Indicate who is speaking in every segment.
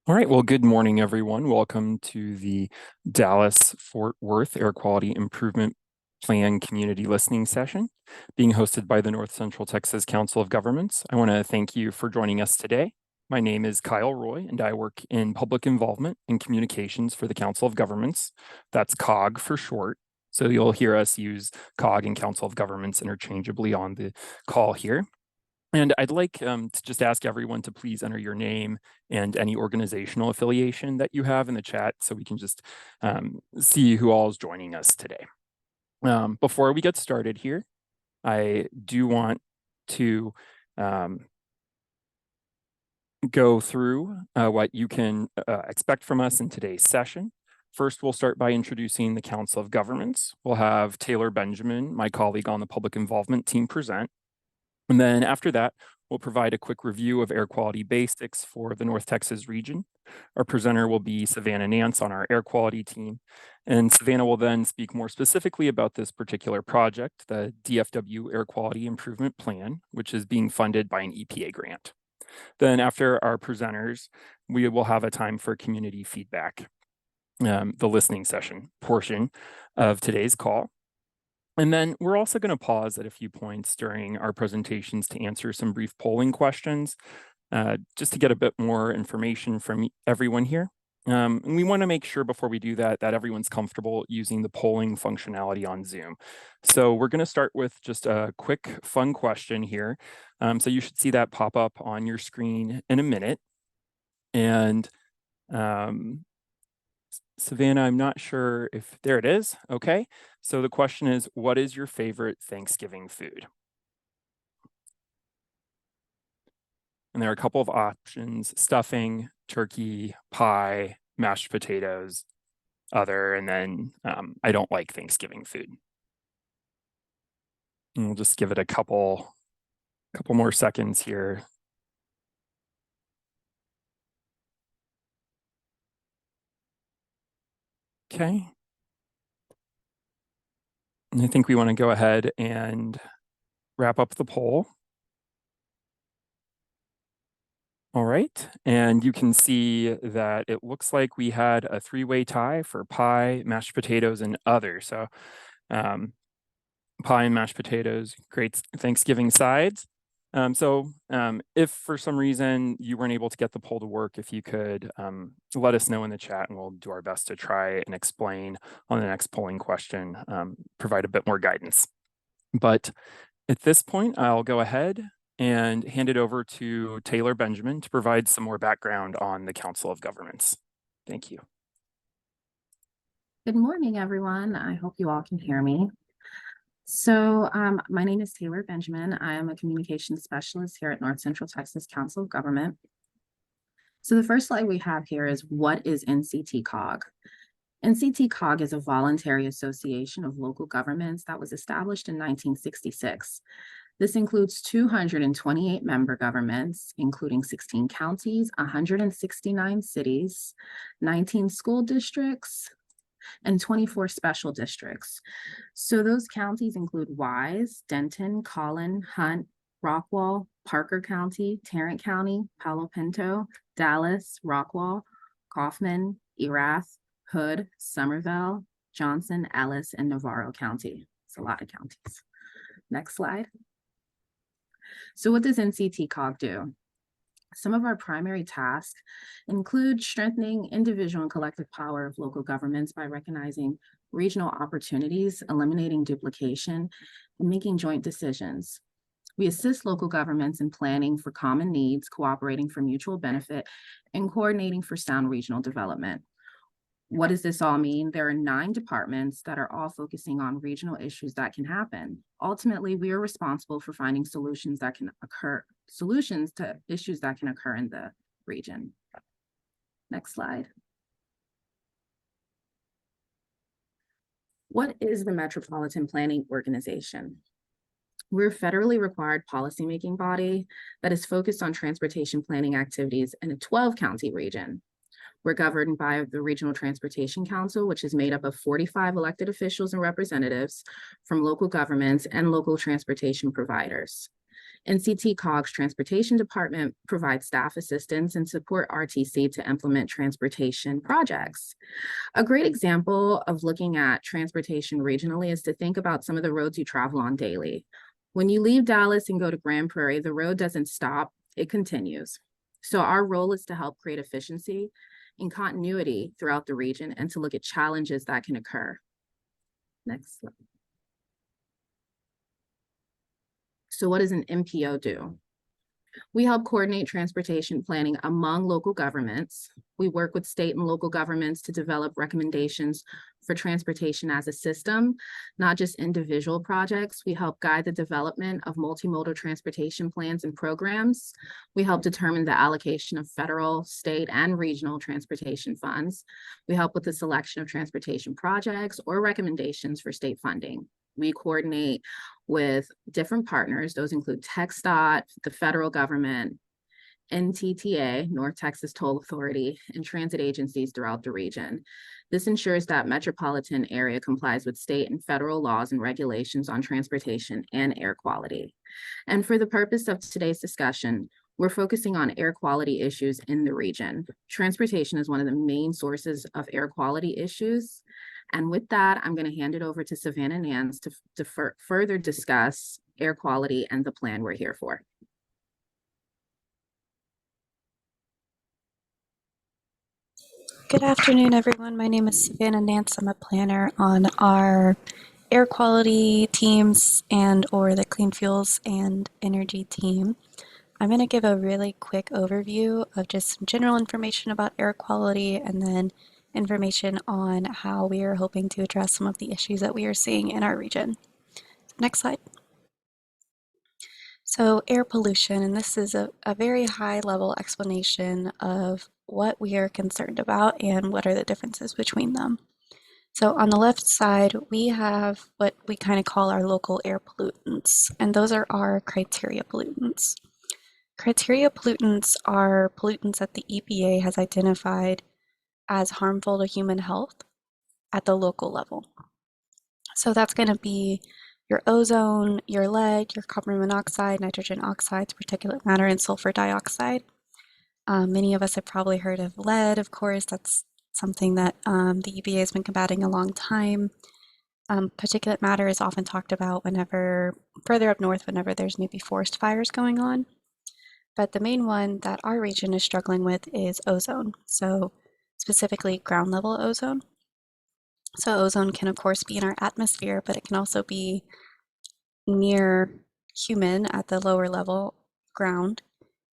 Speaker 1: All right, well, good morning, everyone. Welcome to the Dallas-Fort Worth Air Quality Improvement Plan Community Listening Session, being hosted by the North Central Texas Council of Governments. I want to thank you for joining us today. My name is Kyle Roy, and I work in public involvement and communications for the Council of Governments. That's COG for short. So you'll hear us use COG and Council of Governments interchangeably on the call here. And I'd like to just ask everyone to please enter your name and any organizational affiliation that you have in the chat so we can just see who all is joining us today. Before we get started here, I do want to go through what you can expect from us in today's session. First, we'll start by introducing the Council of Governments. We'll have Taylor Benjamin, my colleague on the public involvement team, present. And then after that, we'll provide a quick review of air quality basics for the North Texas region. Our presenter will be Savannah Nance on our air quality team. And Savannah will then speak more specifically about this particular project, the DFW Air Quality Improvement Plan, which is being funded by an EPA grant. Then after our presenters, we will have a time for community feedback, the listening session portion of today's call. And then we're also going to pause at a few points during our presentations to answer some brief polling questions, just to get a bit more information from everyone here. And we want to make sure before we do that, that everyone's comfortable using the polling functionality on Zoom. So we're going to start with just a quick fun question here. So you should see that pop up on your screen in a minute. And Savannah, I'm not sure if, there it is. Okay. So the question is, what is your favorite Thanksgiving food? And there are a couple of options: stuffing, turkey, pie, mashed potatoes, other, and then I don't like Thanksgiving food. And we'll just give it a couple more seconds here. Okay. And I think we want to go ahead and wrap up the poll. All right, and you can see that it looks like we had a three-way tie for pie, mashed potatoes, and other. So pie and mashed potatoes, great Thanksgiving sides. If for some reason you weren't able to get the poll to work, if you could let us know in the chat, and we'll do our best to try and explain on the next polling question, provide a bit more guidance. But at this point, I'll go ahead and hand it over to Taylor Benjamin to provide some more background on the Council of Governments. Thank you.
Speaker 2: Good morning, everyone. I hope you all can hear me. So my name is Taylor Benjamin. I am a communications specialist here at North Central Texas Council of Government. So the first slide we have here is, what is NCTCOG? NCTCOG is a voluntary association of local governments that was established in 1966. This includes 228 member governments, including 16 counties, 169 cities, 19 school districts, and 24 special districts. So those counties include Wise, Denton, Collin, Hunt, Rockwall, Parker County, Tarrant County, Palo Pinto, Dallas, Rockwall, Kaufman, Erath, Hood, Somervell, Johnson, Ellis, and Navarro County. It's a lot of counties. Next slide. So what does NCTCOG do? Some of our primary tasks include strengthening individual and collective power of local governments by recognizing regional opportunities, eliminating duplication, and making joint decisions. We assist local governments in planning for common needs, cooperating for mutual benefit, and coordinating for sound regional development. What does this all mean? There are 9 departments that are all focusing on regional issues that can happen. Ultimately, we are responsible for finding solutions to issues that can occur in the region. Next slide. What is the Metropolitan Planning Organization? We're a federally required policymaking body that is focused on transportation planning activities in a 12-county region. We're governed by the Regional Transportation Council, which is made up of 45 elected officials and representatives from local governments and local transportation providers. NCTCOG's Transportation Department provides staff assistance and support RTC to implement transportation projects. A great example of looking at transportation regionally is to think about some of the roads you travel on daily. When you leave Dallas and go to Grand Prairie, the road doesn't stop, it continues. So our role is to help create efficiency and continuity throughout the region and to look at challenges that can occur. Next slide. So what does an MPO do? We help coordinate transportation planning among local governments. We work with state and local governments to develop recommendations for transportation as a system, not just individual projects. We help guide the development of multimodal transportation plans and programs. We help determine the allocation of federal, state, and regional transportation funds. We help with the selection of transportation projects or recommendations for state funding. We coordinate with different partners. Those include TxDOT, the federal government, NTTA, North Texas Toll Authority, and transit agencies throughout the region. This ensures that metropolitan area complies with state and federal laws and regulations on transportation and air quality. And for the purpose of today's discussion, we're focusing on air quality issues in the region. Transportation is one of the main sources of air quality issues. And with that, I'm going to hand it over to Savannah Nance to further discuss air quality and the plan we're here for.
Speaker 3: Good afternoon, everyone. My name is Savannah Nance. I'm a planner on our air quality teams and or the clean fuels and energy team. I'm going to give a really quick overview of just some general information about air quality and then information on how we are hoping to address some of the issues that we are seeing in our region. Next slide. So air pollution, and this is a very high level explanation of what we are concerned about and what are the differences between them. So on the left side, we have what we kind of call our local air pollutants, and those are our criteria pollutants. Criteria pollutants are pollutants that the EPA has identified as harmful to human health at the local level. So that's going to be your ozone, your lead, your carbon monoxide, nitrogen oxides, particulate matter, and sulfur dioxide. Many of us have probably heard of lead, of course. That's something that the EPA has been combating a long time. Particulate matter is often talked about whenever, further up north, whenever there's maybe forest fires going on. But the main one that our region is struggling with is ozone. So specifically ground level ozone. So ozone can of course be in our atmosphere, but it can also be near human at the lower level ground.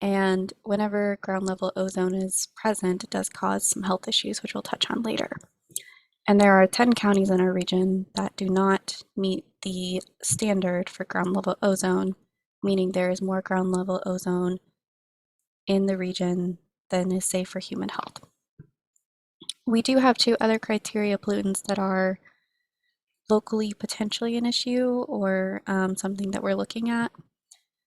Speaker 3: And whenever ground level ozone is present, it does cause some health issues, which we'll touch on later. And there are 10 counties in our region that do not meet the standard for ground level ozone, meaning there is more ground level ozone in the region than is safe for human health. We do have two other criteria pollutants that are locally potentially an issue or something that we're looking at.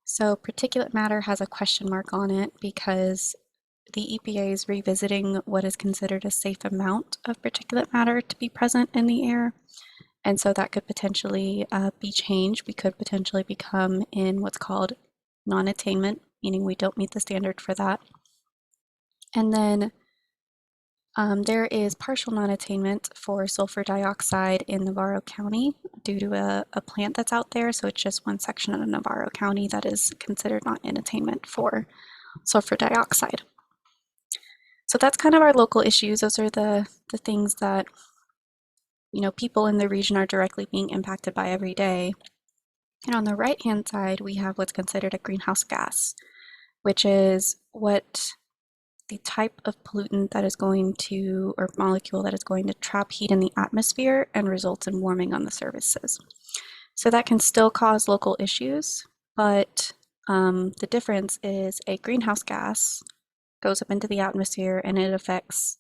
Speaker 3: So particulate matter has a question mark on it because the EPA is revisiting what is considered a safe amount of particulate matter to be present in the air. And so that could potentially be changed. We could potentially become in what's called non-attainment, meaning we don't meet the standard for that. And then there is partial non-attainment for sulfur dioxide in Navarro County due to a plant that's out there. So it's just one section of Navarro County that is considered not in attainment for sulfur dioxide. So that's kind of our local issues. Those are the things that, you know, people in the region are directly being impacted by every day. And on the right-hand side, we have what's considered a greenhouse gas, which is what the type of pollutant that is going to, or molecule that is going to trap heat in the atmosphere and results in warming on the surfaces. So that can still cause local issues, but the difference is a greenhouse gas goes up into the atmosphere and it affects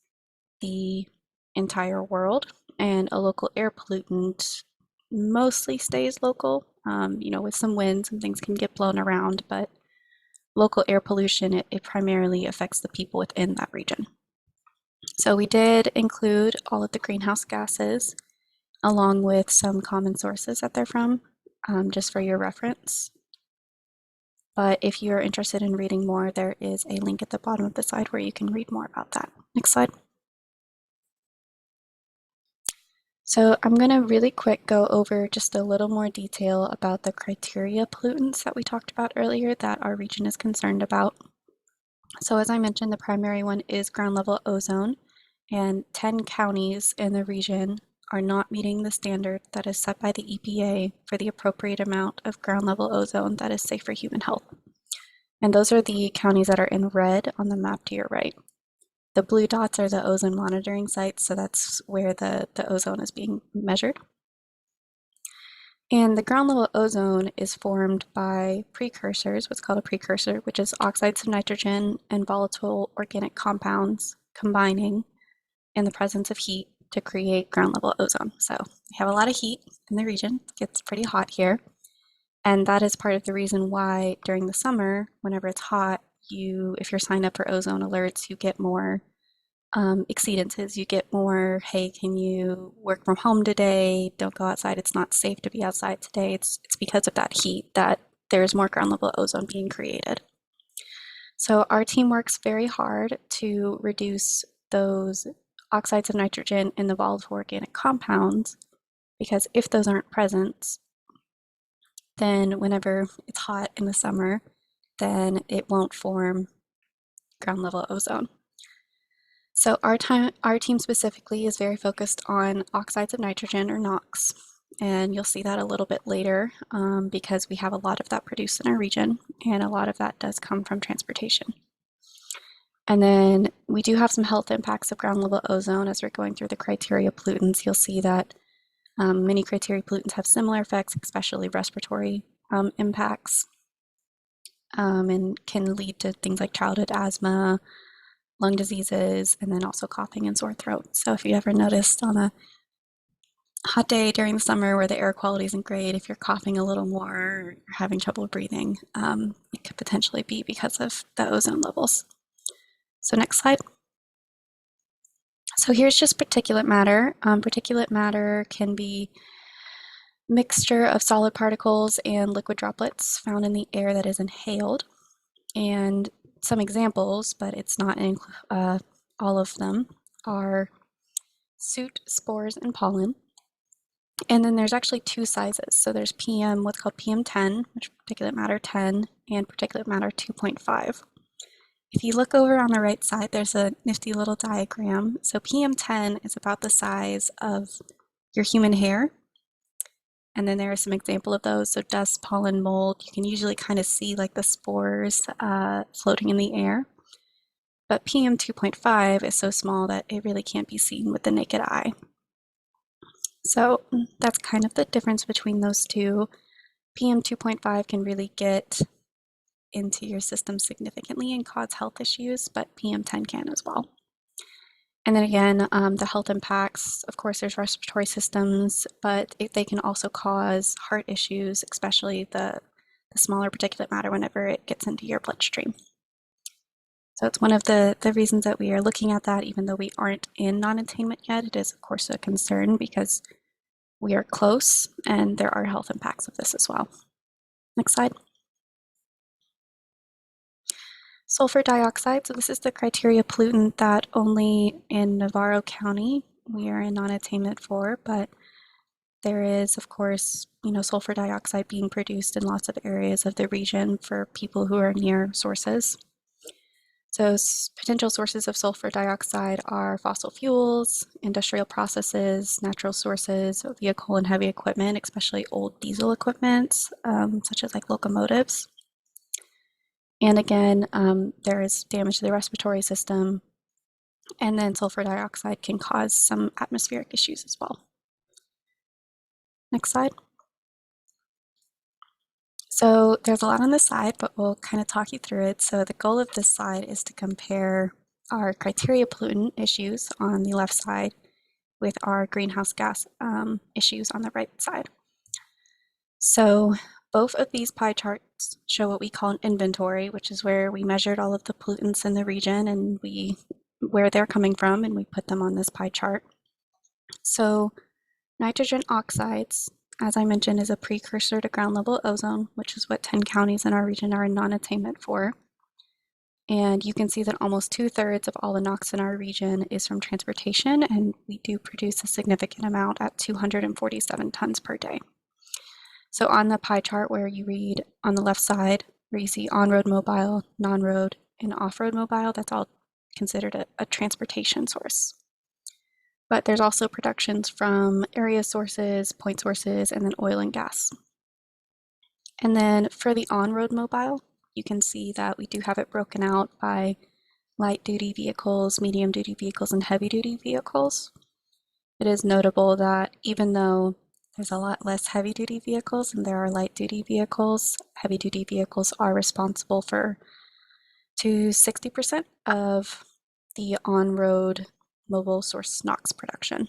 Speaker 3: the entire world, and a local air pollutant mostly stays local. You know, with some wind, some things can get blown around, but local air pollution, it primarily affects the people within that region. So we did include all of the greenhouse gases along with some common sources that they're from, just for your reference. But if you're interested in reading more, there is a link at the bottom of the slide where you can read more about that. Next slide. So I'm going to really quick go over just a little more detail about the criteria pollutants that we talked about earlier that our region is concerned about. So as I mentioned, the primary one is ground level ozone, and 10 counties in the region are not meeting the standard that is set by the EPA for the appropriate amount of ground level ozone that is safe for human health. And those are the counties that are in red on the map to your right. The blue dots are the ozone monitoring sites, so that's where the ozone is being measured. And the ground level ozone is formed by precursors, what's called a precursor, which is oxides of nitrogen and volatile organic compounds combining in the presence of heat to create ground level ozone. So we have a lot of heat in the region. It gets pretty hot here. And that is part of the reason why during the summer, whenever it's hot, if you're signed up for ozone alerts, you get more exceedances. You get more, hey, can you work from home today? Don't go outside. It's not safe to be outside today. It's because of that heat that there's more ground level ozone being created. So our team works very hard to reduce those oxides of nitrogen and the volatile organic compounds, because if those aren't present, then whenever it's hot in the summer, then it won't form ground level ozone. So our team specifically is very focused on oxides of nitrogen, or NOx, and you'll see that a little bit later because we have a lot of that produced in our region, and a lot of that does come from transportation. And then we do have some health impacts of ground level ozone. As we're going through the criteria pollutants, you'll see that many criteria pollutants have similar effects, especially respiratory impacts, and can lead to things like childhood asthma, lung diseases, and then also coughing and sore throat. So if you ever noticed on a hot day during the summer where the air quality isn't great, if you're coughing a little more or you're having trouble breathing, it could potentially be because of the ozone levels. So next slide. So here's just particulate matter. Particulate matter can be a mixture of solid particles and liquid droplets found in the air that is inhaled. And some examples, but it's not in all of them, are soot, spores, and pollen. And then there's actually two sizes. So there's what's called PM10, which is particulate matter 10, and particulate matter 2.5. If you look over on the right side, there's a nifty little diagram. So PM10 is about the size of your human hair. And then there are some example of those. So dust, pollen, mold, you can usually kind of see like the spores floating in the air. But PM 2.5 is so small that it really can't be seen with the naked eye. So that's kind of the difference between those two. PM 2.5 can really get into your system significantly and cause health issues, but PM10 can as well. And then again, the health impacts, of course, there's respiratory systems, but they can also cause heart issues, especially the smaller particulate matter whenever it gets into your bloodstream. So it's one of the reasons that we are looking at that, even though we aren't in non-attainment yet. It is, of course, a concern because we are close and there are health impacts of this as well. Next slide. Sulfur dioxide, so this is the criteria pollutant that only in Navarro County we are in non-attainment for, but there is, of course, sulfur dioxide being produced in lots of areas of the region for people who are near sources. So potential sources of sulfur dioxide are fossil fuels, industrial processes, natural sources, vehicle and heavy equipment, especially old diesel equipment, such as like locomotives. And again, there is damage to the respiratory system, and then sulfur dioxide can cause some atmospheric issues as well. Next slide. So there's a lot on this slide, but we'll kind of talk you through it. So the goal of this slide is to compare our criteria pollutant issues on the left side with our greenhouse gas issues on the right side. So both of these pie charts show what we call an inventory, which is where we measured all of the pollutants in the region and where they're coming from, and we put them on this pie chart. So nitrogen oxides as I mentioned, is a precursor to ground level ozone, which is what 10 counties in our region are in non-attainment for. And you can see that almost 2/3 of all the NOx in our region is from transportation, and we do produce a significant amount at 247 tons per day. So on the pie chart where you read on the left side, where you see on-road mobile, non-road, and off-road mobile, that's all considered a transportation source. But there's also productions from area sources, point sources, and then oil and gas. And then for the on-road mobile, you can see that we do have it broken out by light-duty vehicles, medium-duty vehicles, and heavy-duty vehicles. It is notable that even though there's a lot less heavy-duty vehicles than there are light-duty vehicles, heavy-duty vehicles are responsible for to 60% of the on-road mobile source NOx production.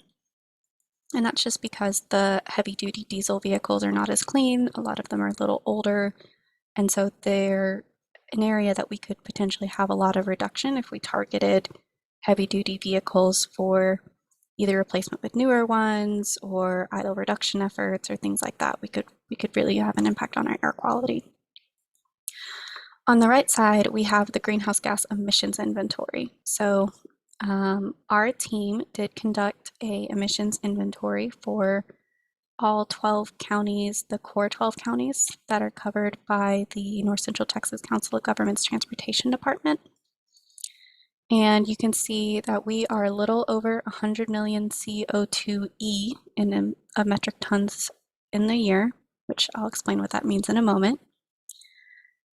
Speaker 3: And that's just because the heavy-duty diesel vehicles are not as clean. A lot of them are a little older. And so they're an area that we could potentially have a lot of reduction if we targeted heavy-duty vehicles for either replacement with newer ones or idle reduction efforts or things like that. We could really have an impact on our air quality. On the right side, we have the greenhouse gas emissions inventory. So our team did conduct a emissions inventory for all 12 counties, the core 12 counties that are covered by the North Central Texas Council of Governments Transportation Department. And you can see that we are a little over 100 million CO2e of metric tons in the year, which I'll explain what that means in a moment.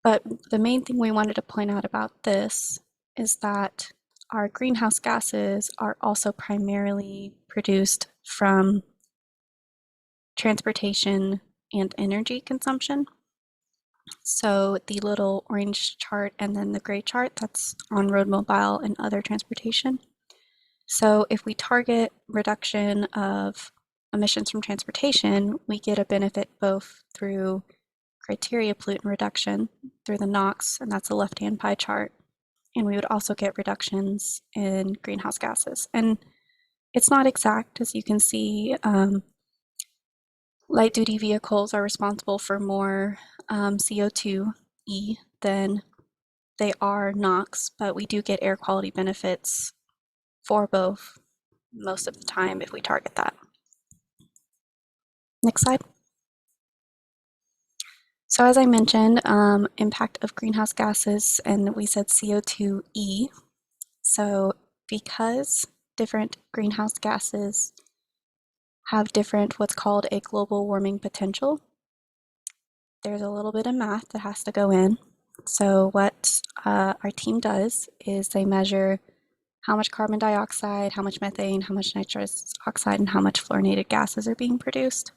Speaker 3: But the main thing we wanted to point out about this is that our greenhouse gases are also primarily produced from transportation and energy consumption. So the little orange chart and then the gray chart, that's on-road mobile and other transportation. So if we target reduction of emissions from transportation, we get a benefit both through criteria pollutant reduction through the NOx, and that's the left-hand pie chart, and we would also get reductions in greenhouse gases. And it's not exact, as you can see. Light-duty vehicles are responsible for more CO2e than they are NOx, but we do get air quality benefits for both most of the time if we target that. Next slide. So as I mentioned, impact of greenhouse gases, and we said CO2e. So because different greenhouse gases have different what's called a global warming potential, there's a little bit of math that has to go in. So what our team does is they measure how much carbon dioxide, how much methane, how much nitrous oxide, and how much fluorinated gases are being produced.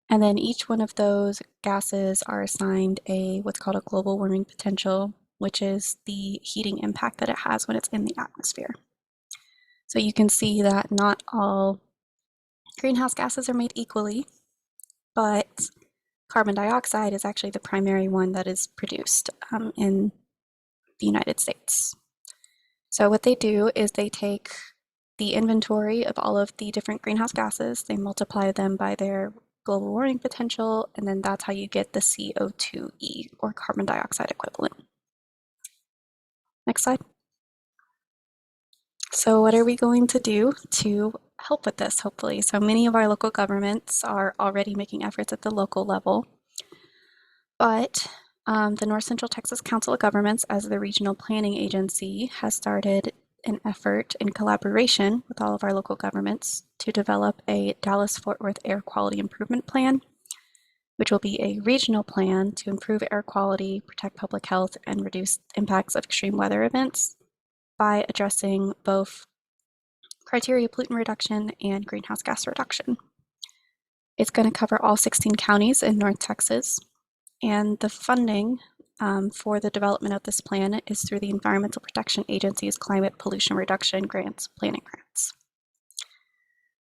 Speaker 3: And then each one of those gases are assigned what's called a global warming potential, which is the heating impact that it has when it's in the atmosphere. So you can see that not all greenhouse gases are made equally, but carbon dioxide is actually the primary one that is produced in the United States. So what they do is they take the inventory of all of the different greenhouse gases, they multiply them by their global warming potential, and then that's how you get the CO2e, or carbon dioxide equivalent. Next slide. So what are we going to do to help with this, hopefully? So many of our local governments are already making efforts at the local level, but the North Central Texas Council of Governments, as the regional planning agency, has started an effort in collaboration with all of our local governments to develop a Dallas-Fort Worth Air Quality Improvement Plan, which will be a regional plan to improve air quality, protect public health, and reduce impacts of extreme weather events by addressing both criteria pollutant reduction and greenhouse gas reduction. It's going to cover all 16 counties in North Texas, and the funding for the development of this plan is through the Environmental Protection Agency's Climate Pollution Reduction Grants Planning Grants.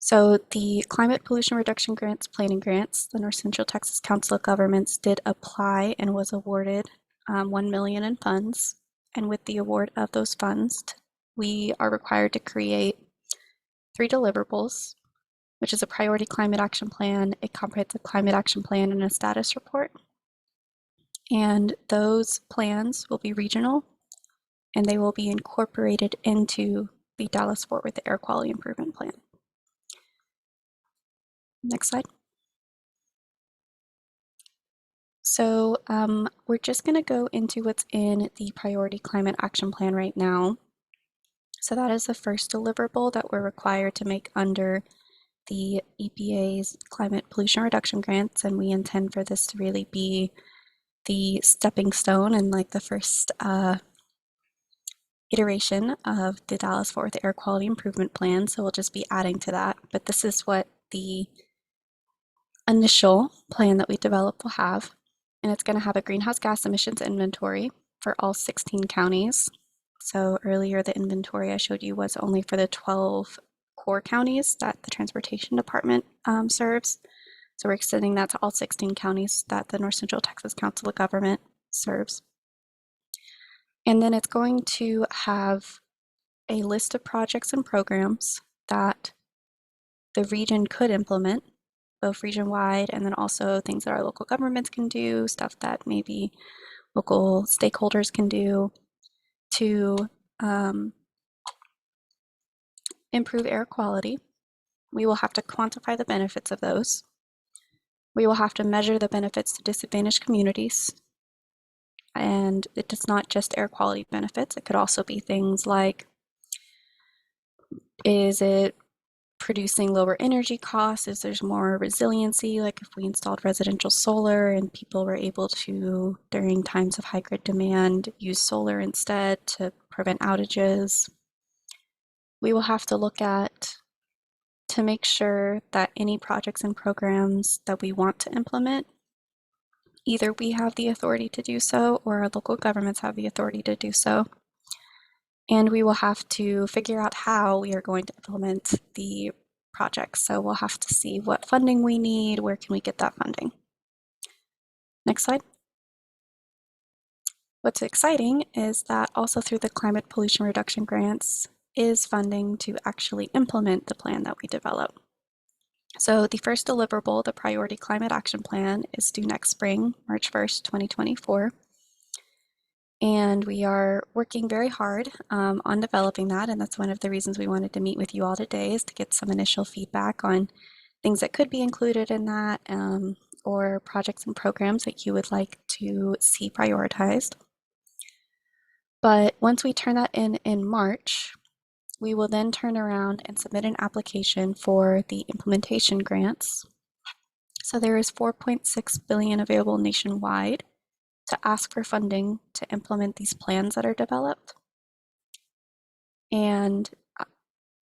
Speaker 3: So the Climate Pollution Reduction Grants Planning Grants, the North Central Texas Council of Governments did apply and was awarded $1 million in funds. And with the award of those funds, we are required to create 3 deliverables. which is a priority climate action plan, a comprehensive climate action plan, and a status report. And those plans will be regional, and they will be incorporated into the Dallas-Fort Worth Air Quality Improvement Plan. Next slide. So we're just going to go into what's in the Priority Climate Action Plan right now. So that is the first deliverable that we're required to make under the EPA's climate pollution reduction grants, and we intend for this to really be the stepping stone and like the first iteration of the Dallas-Fort Worth Air Quality Improvement Plan. So we'll just be adding to that, but this is what the initial plan that we developed will have, and it's going to have a greenhouse gas emissions inventory for all 16 counties. So earlier the inventory I showed you was only for the 12 core counties that the Transportation Department serves. So we're extending that to all 16 counties that the North Central Texas Council of Government serves. And then it's going to have a list of projects and programs that the region could implement, both region-wide and then also things that our local governments can do, stuff that maybe local stakeholders can do to improve air quality. We will have to quantify the benefits of those. We will have to measure the benefits to disadvantaged communities. And it's not just air quality benefits. It could also be things like, is it producing lower energy costs? Is there's more resiliency? Like if we installed residential solar and people were able to, during times of high grid demand, use solar instead to prevent outages. We will have to look at to make sure that any projects and programs that we want to implement, either we have the authority to do so or our local governments have the authority to do so. And we will have to figure out how we are going to implement the projects. So we'll have to see what funding we need, where can we get that funding. Next slide. What's exciting is that also through the climate pollution reduction grants is funding to actually implement the plan that we develop. So the first deliverable, the Priority Climate Action Plan, is due next spring, March 1st, 2024. And we are working very hard on developing that. And that's one of the reasons we wanted to meet with you all today, is to get some initial feedback on things that could be included in that or projects and programs that you would like to see prioritized. But once we turn that in March, we will then turn around and submit an application for the implementation grants. So there is $4.6 billion available nationwide to ask for funding to implement these plans that are developed. And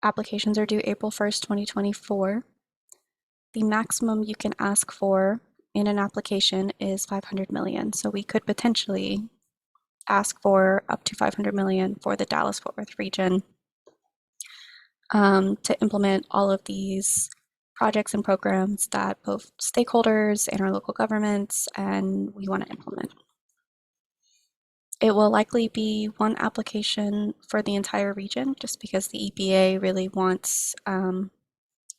Speaker 3: applications are due April 1st, 2024. The maximum you can ask for in an application is $500 million. So we could potentially ask for up to $500 million for the Dallas-Fort Worth region to implement all of these projects and programs that both stakeholders and our local governments and we want to implement. It will likely be one application for the entire region, just because the EPA really wants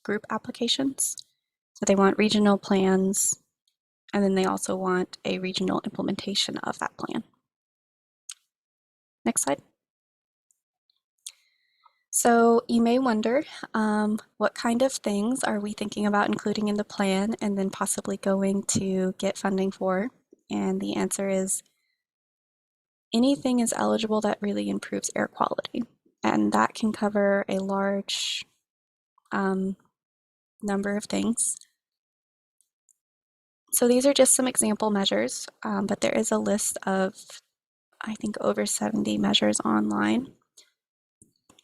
Speaker 3: group applications. So they want regional plans, and then they also want a regional implementation of that plan. Next slide. So you may wonder, what kind of things are we thinking about including in the plan and then possibly going to get funding for? And the answer is anything is eligible that really improves air quality. And that can cover a large number of things. So these are just some example measures, but there is a list of, I think, over 70 measures online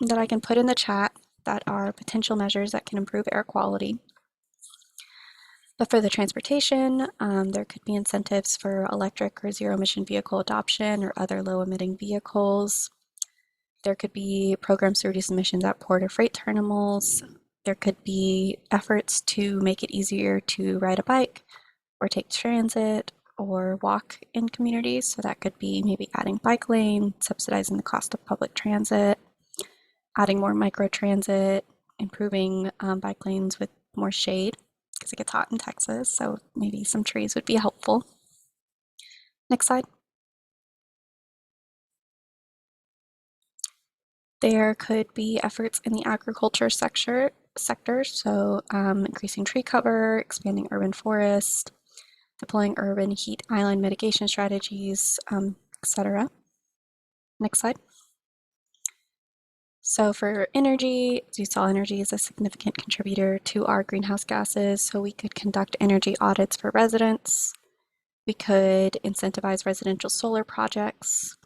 Speaker 3: that I can put in the chat that are potential measures that can improve air quality. But for the transportation, there could be incentives for electric or zero emission vehicle adoption or other low emitting vehicles. There could be programs to reduce emissions at port or freight terminals. There could be efforts to make it easier to ride a bike or take transit or walk in communities. So that could be maybe adding bike lane, subsidizing the cost of public transit, adding more microtransit, improving bike lanes with more shade because it gets hot in Texas, so maybe some trees would be helpful. Next slide. There could be efforts in the agriculture sector, so increasing tree cover, expanding urban forest, deploying urban heat island mitigation strategies, etc. Next slide. So for energy, as you saw, energy is a significant contributor to our greenhouse gases, so we could conduct energy audits for residents. We could incentivize residential solar projects,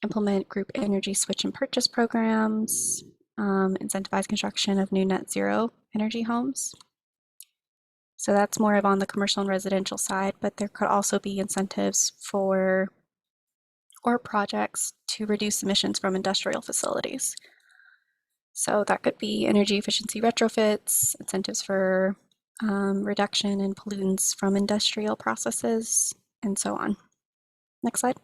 Speaker 3: implement group energy switch and purchase programs, incentivize construction of new net zero energy homes. So that's more of on the commercial and residential side, but there could also be incentives for or projects to reduce emissions from industrial facilities. So that could be energy efficiency retrofits, incentives for reduction in pollutants from industrial processes, and so on. Next slide.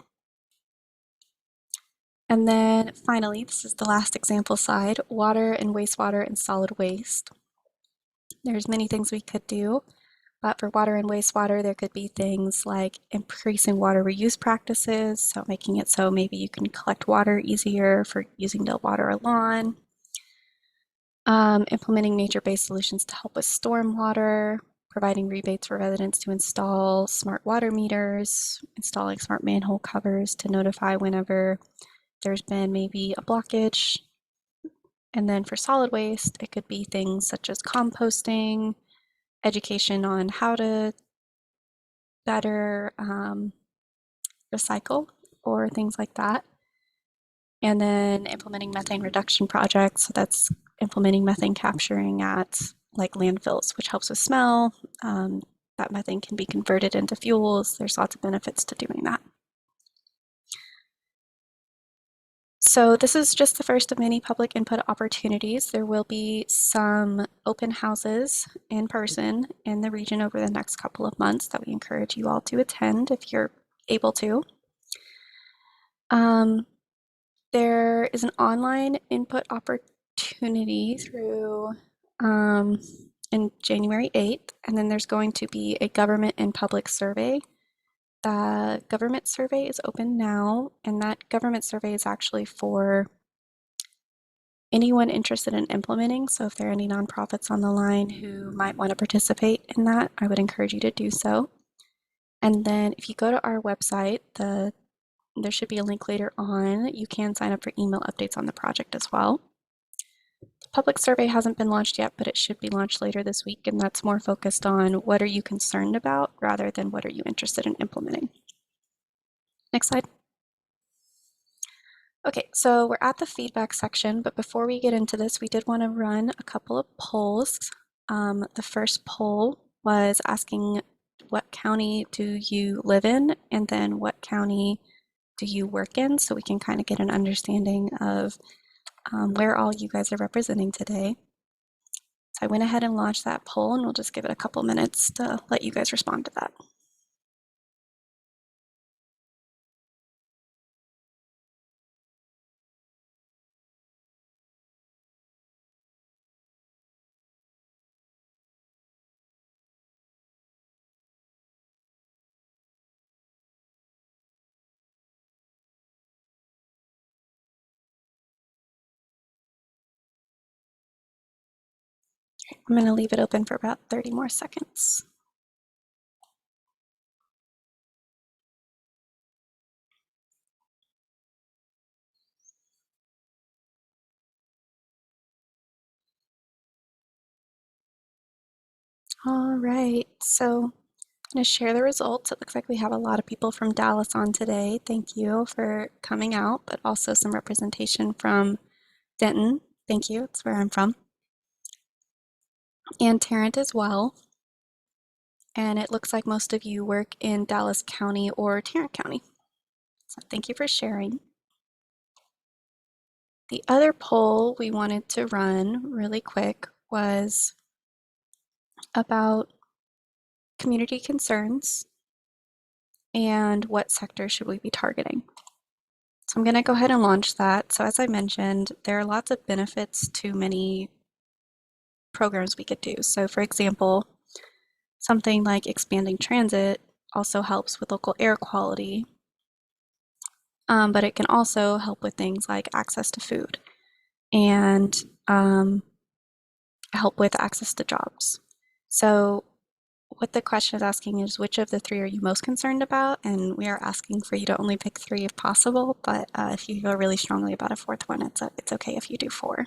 Speaker 3: And then finally, this is the last example slide, water and wastewater and solid waste. There's many things we could do, but for water and wastewater, there could be things like increasing water reuse practices, so making it so maybe you can collect water easier for using to water a lawn, implementing nature-based solutions to help with stormwater, providing rebates for residents to install smart water meters, installing smart manhole covers to notify whenever there's been maybe a blockage. And then for solid waste, it could be things such as composting, education on how to better recycle or things like that. And then implementing methane reduction projects. So that's implementing methane capturing at like landfills, which helps with smell. That methane can be converted into fuels. There's lots of benefits to doing that. So this is just the first of many public input opportunities. There will be some open houses in person in the region over the next couple of months that we encourage you all to attend if you're able to. There is an online input opportunity through in January 8th, and then there's going to be a government and public survey. The government survey is open now, and that government survey is actually for anyone interested in implementing. So if there are any nonprofits on the line who might want to participate in that, I would encourage you to do so. And then if you go to our website, there should be a link later on. You can sign up for email updates on the project as well. The public survey hasn't been launched yet, but it should be launched later this week, and that's more focused on what are you concerned about rather than what are you interested in implementing. Next slide. Okay, so we're at the feedback section, but before we get into this, we did want to run a couple of polls. The first poll was asking what county do you live in, and then what county do you work in, so we can kind of get an understanding of where all you guys are representing today. So I went ahead and launched that poll, and we'll just give it a couple minutes to let you guys respond to that. I'm going to leave it open for about 30 more seconds. All right, so I'm going to share the results. It looks like we have a lot of people from Dallas on today. Thank you for coming out, but also some representation from Denton. Thank you, it's where I'm from. And Tarrant as well. And it looks like most of you work in Dallas County or Tarrant County. So thank you for sharing. The other poll we wanted to run really quick was about community concerns and what sector should we be targeting. So I'm going to go ahead and launch that. So as I mentioned, there are lots of benefits to many programs we could do. So for example, something like expanding transit also helps with local air quality, but it can also help with things like access to food and help with access to jobs. So what the question is asking is, which of the three are you most concerned about? And we are asking for you to only pick three if possible, but if you feel really strongly about a fourth one, it's okay if you do four.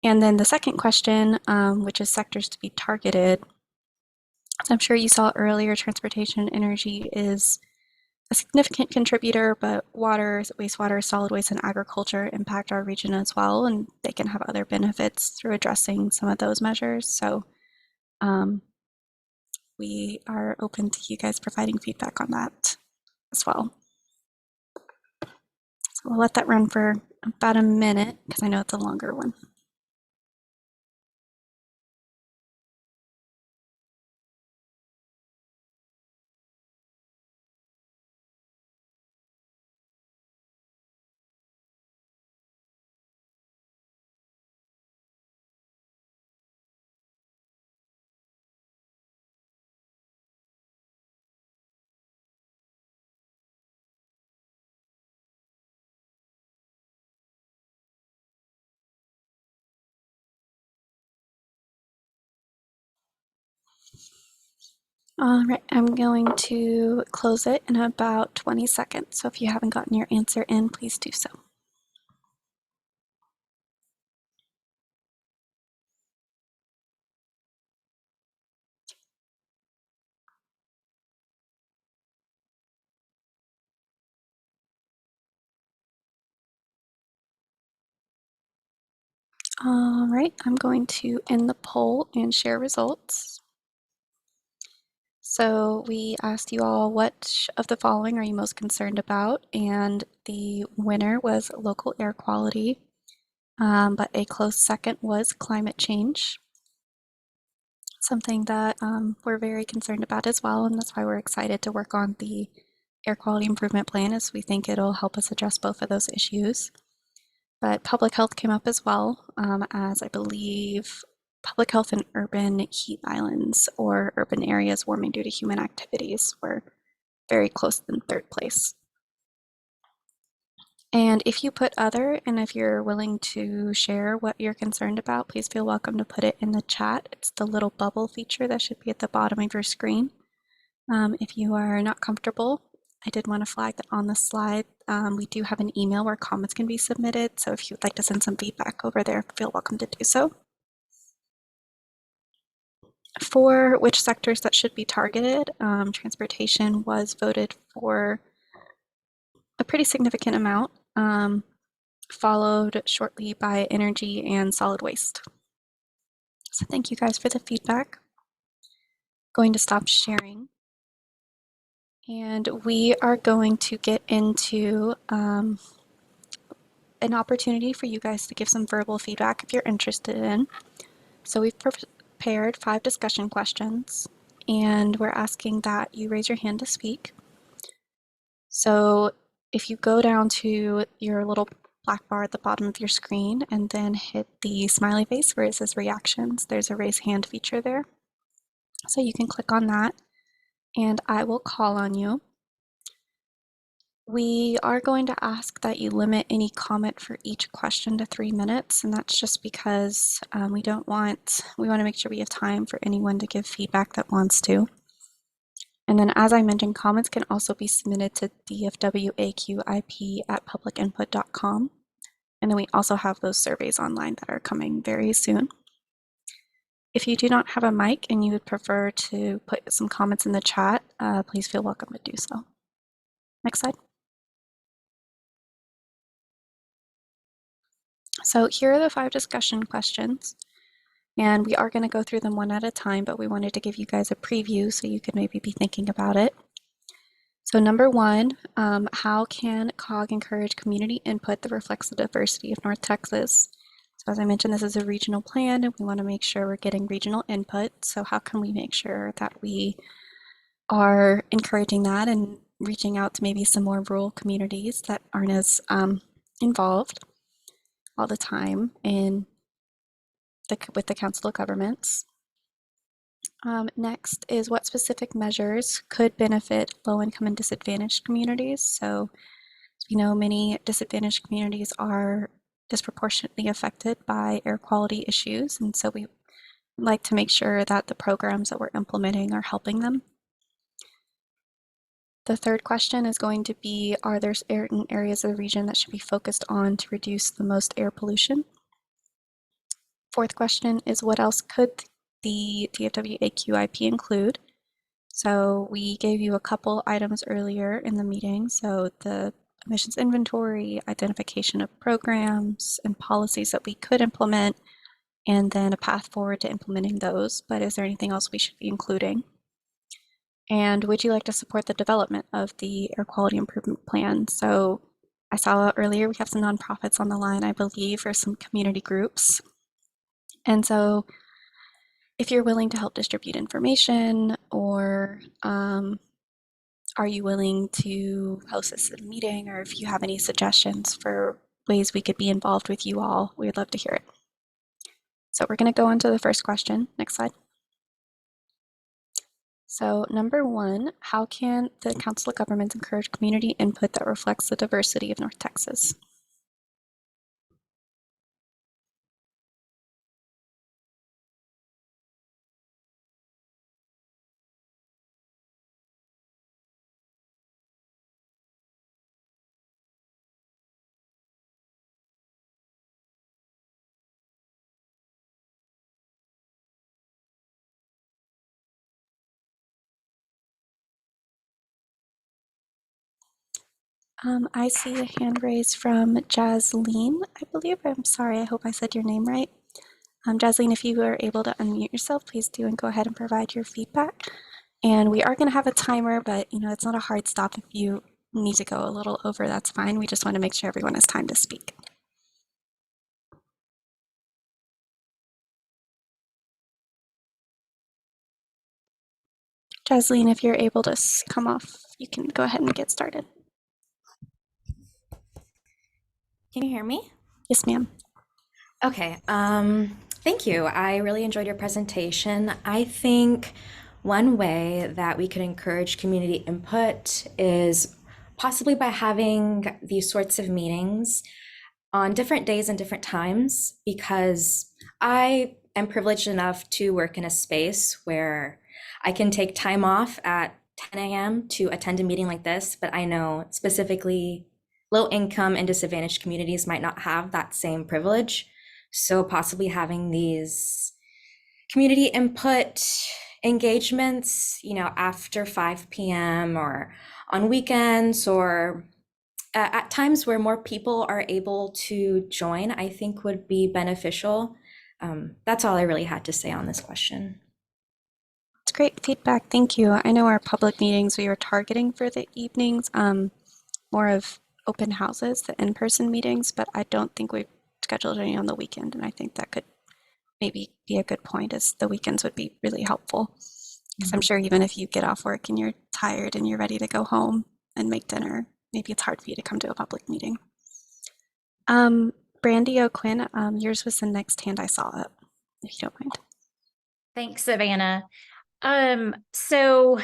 Speaker 3: And then the second question, which is sectors to be targeted. As I'm sure you saw earlier, transportation and energy is a significant contributor, but water, wastewater, solid waste, and agriculture impact our region as well, and they can have other benefits through addressing some of those measures. So we are open to you guys providing feedback on that as well. So we'll let that run for about a minute because I know it's a longer one. All right, I'm going to close it in about 20 seconds. So if you haven't gotten your answer in, please do so. All right, I'm going to end the poll and share results. So we asked you all, what of the following are you most concerned about? And the winner was local air quality, but a close second was climate change. Something that we're very concerned about as well, and that's why we're excited to work on the air quality improvement plan, as we think it'll help us address both of those issues. But public health came up as well, as I believe public health in urban heat islands or urban areas warming due to human activities were very close in third place. And if you put other, and if you're willing to share what you're concerned about, please feel welcome to put it in the chat. It's the little bubble feature that should be at the bottom of your screen. If you are not comfortable, I did want to flag that on the slide, we do have an email where comments can be submitted. So if you'd like to send some feedback over there, feel welcome to do so. For which sectors that should be targeted, transportation was voted for a pretty significant amount, followed shortly by energy and solid waste. So thank you guys for the feedback. Going to stop sharing. And we are going to get into an opportunity for you guys to give some verbal feedback if you're interested in. So we've prepared 5 discussion questions, and we're asking that you raise your hand to speak. So if you go down to your little black bar at the bottom of your screen and then hit the smiley face where it says reactions, there's a raise hand feature there. So you can click on that and I will call on you. We are going to ask that you limit any comment for each question to 3 minutes, and that's just because we want to make sure we have time for anyone to give feedback that wants to. And then, as I mentioned, comments can also be submitted to dfwaqip@publicinput.com. And then we also have those surveys online that are coming very soon. If you do not have a mic and you would prefer to put some comments in the chat, please feel welcome to do so. Next slide. So here are the 5 discussion questions, and we are going to go through them one at a time, but we wanted to give you guys a preview so you could maybe be thinking about it. So number 1, how can COG encourage community input that reflects the diversity of North Texas? So as I mentioned, this is a regional plan, and we want to make sure we're getting regional input. So how can we make sure that we are encouraging that and reaching out to maybe some more rural communities that aren't as involved all the time in with the Council of Governments. Next is what specific measures could benefit low-income and disadvantaged communities. So as we know, many disadvantaged communities are disproportionately affected by air quality issues, and so we like to make sure that the programs that we're implementing are helping them. The third question is going to be, are there certain areas of the region that should be focused on to reduce the most air pollution? Fourth question is, what else could the DFW AQIP include? So we gave you a couple items earlier in the meeting. So the emissions inventory, identification of programs and policies that we could implement, and then a path forward to implementing those. But is there anything else we should be including? And would you like to support the development of the air quality improvement plan? So I saw earlier we have some nonprofits on the line, I believe, or some community groups. And so if you're willing to help distribute information, or are you willing to host this meeting, or if you have any suggestions for ways we could be involved with you all, we'd love to hear it. So we're going to go on to the first question. Next slide. So number one, how can the Council of Governments encourage community input that reflects the diversity of North Texas? I see a hand raised from Jasleen, I believe. I'm sorry, I hope I said your name right. Jasleen, if you are able to unmute yourself, please do and go ahead and provide your feedback. And we are going to have a timer, but it's not a hard stop. If you need to go a little over, that's fine. We just want to make sure everyone has time to speak. Jasleen, if you're able to come off, you can go ahead and get started.
Speaker 4: Can you hear me?
Speaker 3: Yes, ma'am.
Speaker 4: Okay, thank you. I really enjoyed your presentation. I think one way that we could encourage community input is possibly by having these sorts of meetings on different days and different times, because I am privileged enough to work in a space where I can take time off at 10 a.m. to attend a meeting like this, but I know specifically low income and disadvantaged communities might not have that same privilege. So possibly having these community input engagements, after 5 p.m. or on weekends, or at times where more people are able to join, I think would be beneficial. That's all I really had to say on this question.
Speaker 3: It's great feedback. Thank you. I know our public meetings we were targeting for the evenings, more of open houses, the in-person meetings, but I don't think we've scheduled any on the weekend. And I think that could maybe be a good point, as the weekends would be really helpful. Because I'm sure even if you get off work and you're tired and you're ready to go home and make dinner, maybe it's hard for you to come to a public meeting. Brandy O'Quinn, yours was the next hand I saw up, if you don't mind.
Speaker 5: Thanks, Savannah. So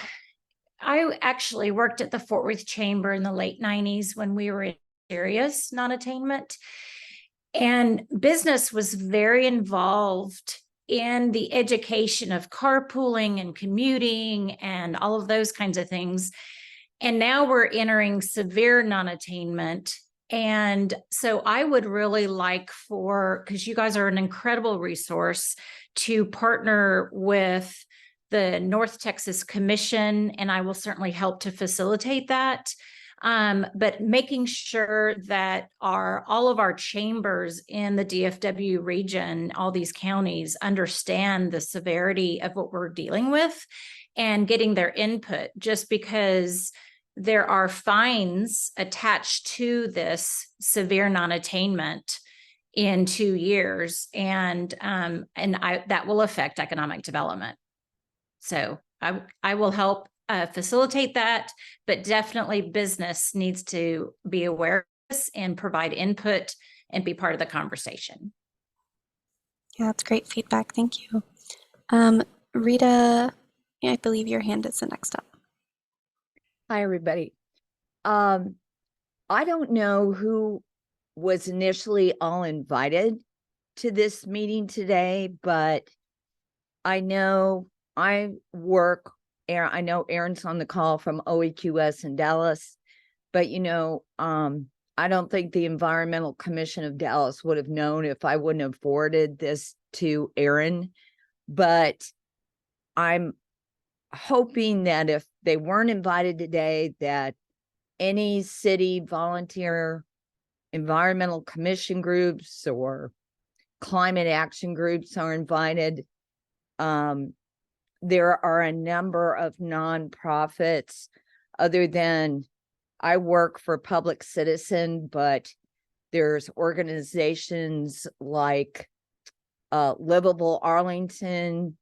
Speaker 5: I actually worked at the Fort Worth Chamber in the late 90s when we were in serious non-attainment, and business was very involved in the education of carpooling and commuting and all of those kinds of things. And now we're entering severe non-attainment. And so I would really like because you guys are an incredible resource, to partner with the North Texas Commission, and I will certainly help to facilitate that. But making sure that all of our chambers in the DFW region, all these counties, understand the severity of what we're dealing with and getting their input, just because there are fines attached to this severe non-attainment in 2 years, and that will affect economic development. So I will help facilitate that, but definitely business needs to be aware of this and provide input and be part of the conversation.
Speaker 3: Yeah, that's great feedback. Thank you. Rita, I believe your hand is the next up.
Speaker 6: Hi, everybody. I don't know who was initially all invited to this meeting today, but I know I know Aaron's on the call from OEQS in Dallas, but I don't think the Environmental Commission of Dallas would have known if I wouldn't have forwarded this to Aaron. But I'm hoping that if they weren't invited today, that any city volunteer environmental commission groups or climate action groups are invited. There are a number of nonprofits other than I work for Public Citizen, but there's organizations like Livable Arlington,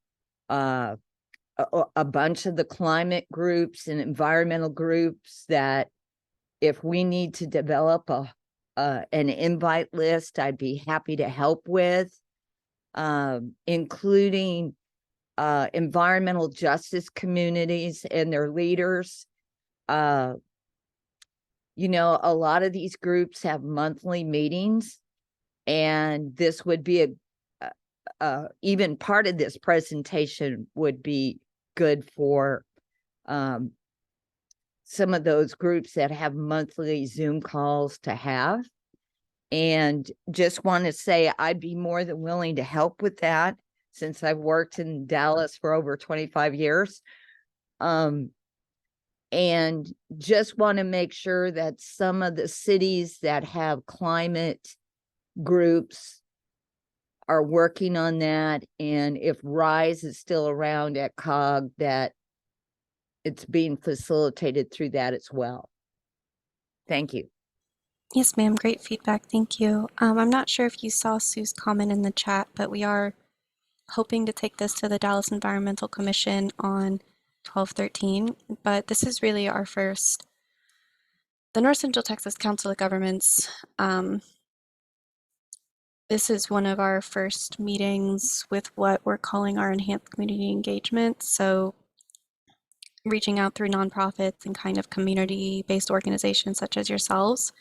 Speaker 6: a bunch of the climate groups and environmental groups that if we need to develop an invite list, I'd be happy to help with, including environmental justice communities and their leaders. A lot of these groups have monthly meetings, and this would be even part of this presentation would be good for some of those groups that have monthly Zoom calls to have. And just want to say I'd be more than willing to help with that since I've worked in Dallas for over 25 years. And just want to make sure that some of the cities that have climate groups are working on that. And if RISE is still around at COG, that it's being facilitated through that as well. Thank you.
Speaker 3: Yes, ma'am. Great feedback. Thank you. I'm not sure if you saw Sue's comment in the chat, but we are hoping to take this to the Dallas Environmental Commission on 12/13. But this is really our first, the North Central Texas Council of Governments. This is one of our first meetings with what we're calling our enhanced community engagement. So reaching out through nonprofits and kind of community-based organizations such as yourselves.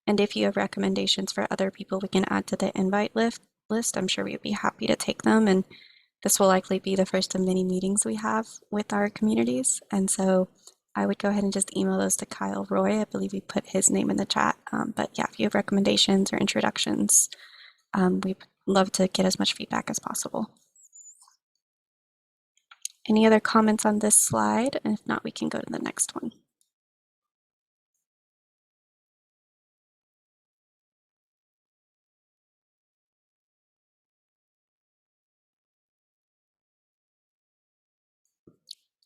Speaker 3: And if you have recommendations for other people we can add to the invite list, I'm sure we'd be happy to take them. And this will likely be the first of many meetings we have with our communities. And so I would go ahead and just email those to Kyle Roy. I believe we put his name in the chat. But yeah, if you have recommendations or introductions, we'd love to get as much feedback as possible. Any other comments on this slide? And if not, we can go to the next one.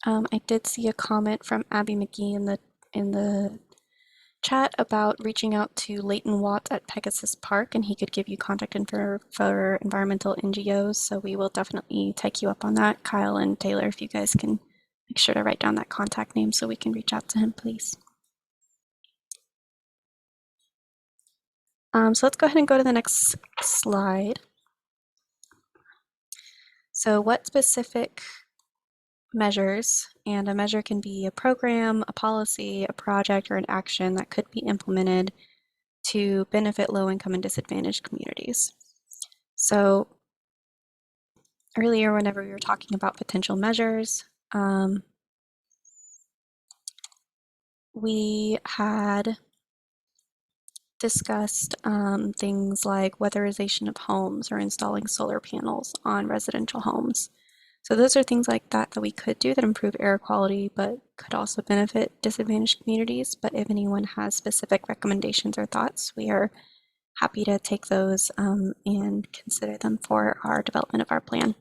Speaker 3: I did see a comment from Abby McGee in the chat about reaching out to Leighton Watts at Pegasus Park, and he could give you contact info for environmental NGOs. So we will definitely take you up on that. Kyle and Taylor, if you guys can make sure to write down that contact name so we can reach out to him, please. So let's go ahead and go to the next slide. So what specific measures, and a measure can be a program, a policy, a project, or an action that could be implemented to benefit low-income and disadvantaged communities. So earlier, whenever we were talking about potential measures, we had discussed things like weatherization of homes or installing solar panels on residential homes. So those are things like that that we could do that improve air quality, but could also benefit disadvantaged communities. But if anyone has specific recommendations or thoughts, we are happy to take those and consider them for our development of our plan.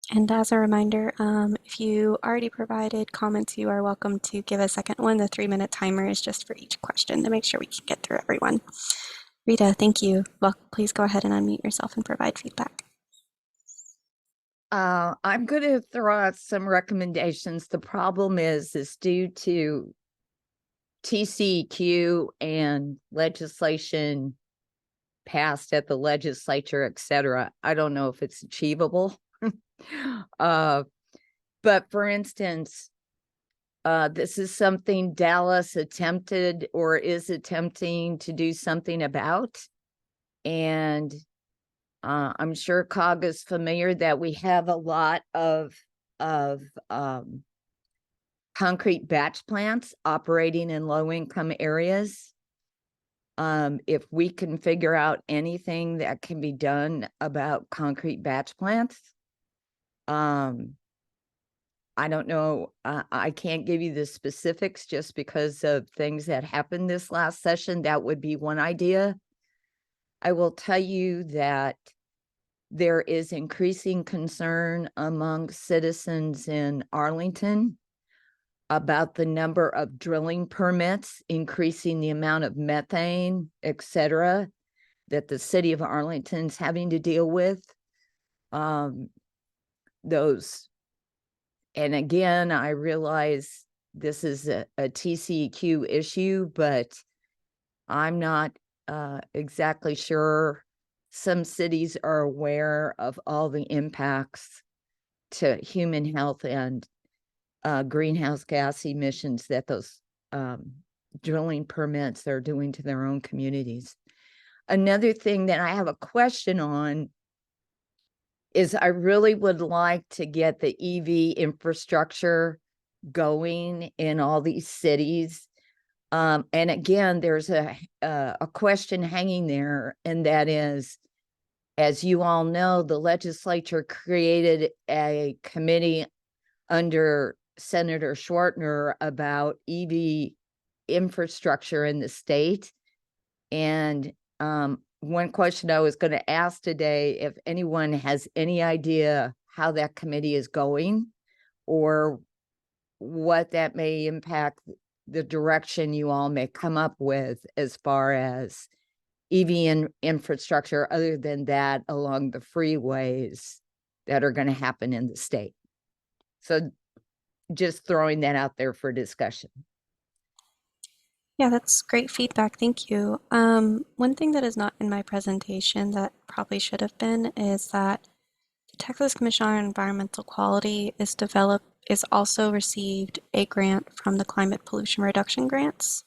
Speaker 3: And as a reminder, if you already provided comments, you are welcome to give a second one. The 3-minute timer is just for each question to make sure we can get through everyone. Rita, thank you. Well, please go ahead and unmute yourself and provide feedback.
Speaker 6: I'm going to throw out some recommendations. The problem is due to TCEQ and legislation passed at the legislature, etc. I don't know if it's achievable. But for instance, this is something Dallas attempted or is attempting to do something about. And I'm sure COG is familiar that we have a lot of concrete batch plants operating in low-income areas. If we can figure out anything that can be done about concrete batch plants, I don't know. I can't give you the specifics just because of things that happened this last session. That would be one idea. I will tell you that there is increasing concern among citizens in Arlington about the number of drilling permits, increasing the amount of methane, etc., that the city of Arlington's having to deal with. And again, I realize this is a TCEQ issue, but I'm not exactly sure some cities are aware of all the impacts to human health and greenhouse gas emissions that those drilling permits are doing to their own communities. Another thing that I have a question on is I really would like to get the EV infrastructure going in all these cities. And again, there's a question hanging there, and that is, as you all know, the legislature created a committee under Senator Schwartner about EV infrastructure in the state. And one question I was going to ask today, if anyone has any idea how that committee is going or what that may impact the direction you all may come up with as far as EV infrastructure, other than that along the freeways that are going to happen in the state. So just throwing that out there for discussion.
Speaker 3: Yeah, that's great feedback. Thank you. One thing that is not in my presentation that probably should have been is that the Texas Commission on Environmental Quality is also received a grant from the Climate Pollution Reduction Grants.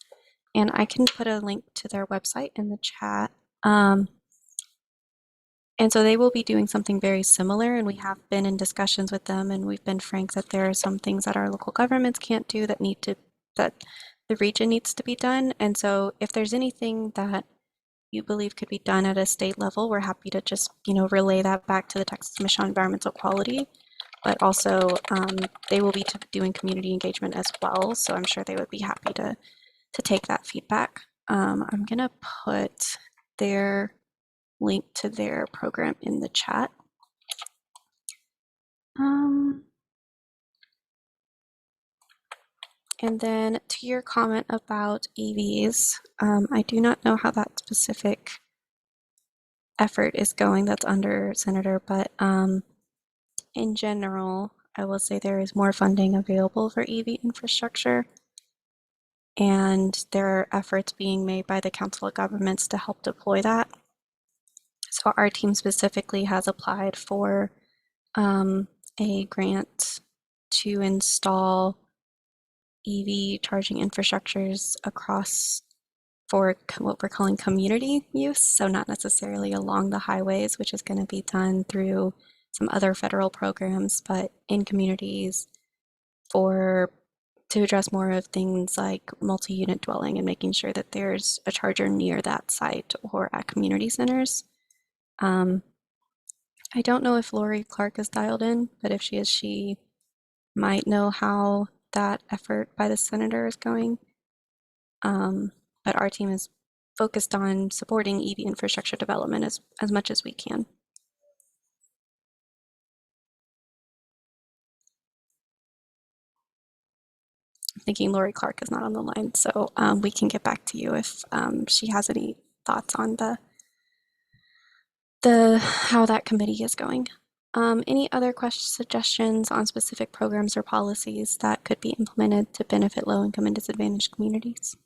Speaker 3: And I can put a link to their website in the chat. And so they will be doing something very similar, and we have been in discussions with them, and we've been frank that there are some things that our local governments can't do that the region needs to be done. And so if there's anything that you believe could be done at a state level, we're happy to just, relay that back to the Texas Commission on Environmental Quality. But also they will be doing community engagement as well. So I'm sure they would be happy to take that feedback. I'm gonna put their link to their program in the chat. And then to your comment about EVs, I do not know how that specific effort is going that's under Senator, but in general, I will say there is more funding available for EV infrastructure, and there are efforts being made by the Council of Governments to help deploy that. So our team specifically has applied for a grant to install EV charging infrastructures across for what we're calling community use. So not necessarily along the highways, which is going to be done through some other federal programs, but in communities to address more of things like multi-unit dwelling and making sure that there's a charger near that site or at community centers. I don't know if Lori Clark is dialed in, but if she is, she might know how that effort by the senator is going. But our team is focused on supporting EV infrastructure development as much as we can. thinking Lori Clark is not on the line, so we can get back to you if she has any thoughts on the how that committee is going. Any other questions, suggestions on specific programs or policies that could be implemented to benefit low-income and disadvantaged communities?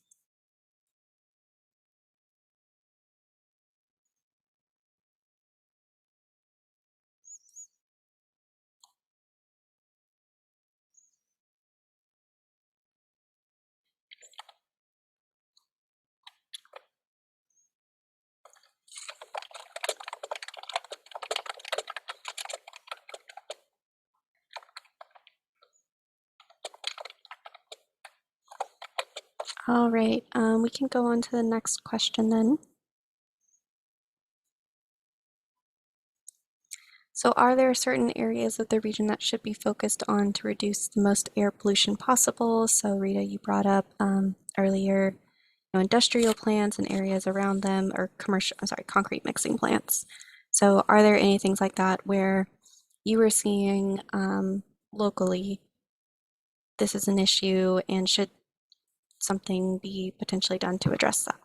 Speaker 3: All right, we can go on to the next question then. So are there certain areas of the region that should be focused on to reduce the most air pollution possible? So Rita, you brought up earlier, industrial plants and areas around them, or concrete mixing plants. So are there any things like that where you were seeing locally, this is an issue, and should something be potentially done to address that?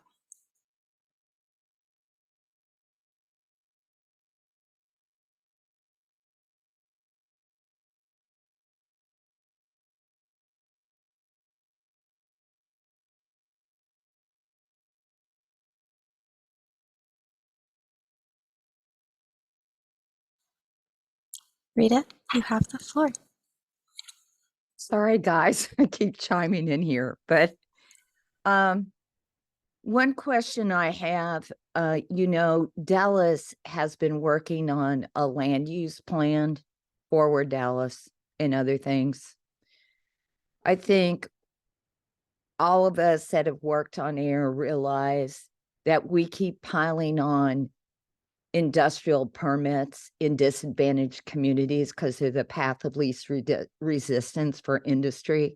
Speaker 3: Rita, you have the floor.
Speaker 6: Sorry, guys, I keep chiming in here, but one question I have, Dallas has been working on a land use plan, Forward Dallas and other things. I think all of us that have worked on air realize that we keep piling on industrial permits in disadvantaged communities because they're the path of least resistance for industry.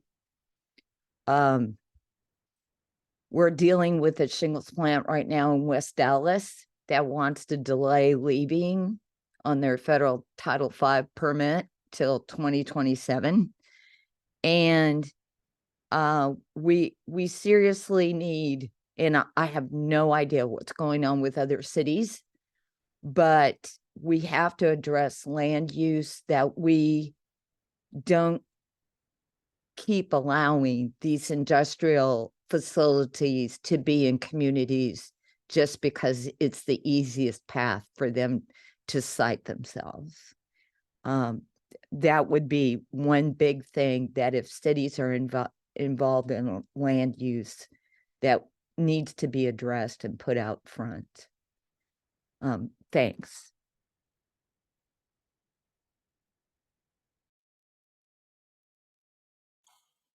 Speaker 6: We're dealing with a shingles plant right now in West Dallas that wants to delay leaving on their federal Title V permit till 2027. And we seriously need, and I have no idea what's going on with other cities, but we have to address land use, that we don't keep allowing these industrial facilities to be in communities just because it's the easiest path for them to site themselves. That would be one big thing, that if cities are involved in land use, that needs to be addressed and put out front. Thanks.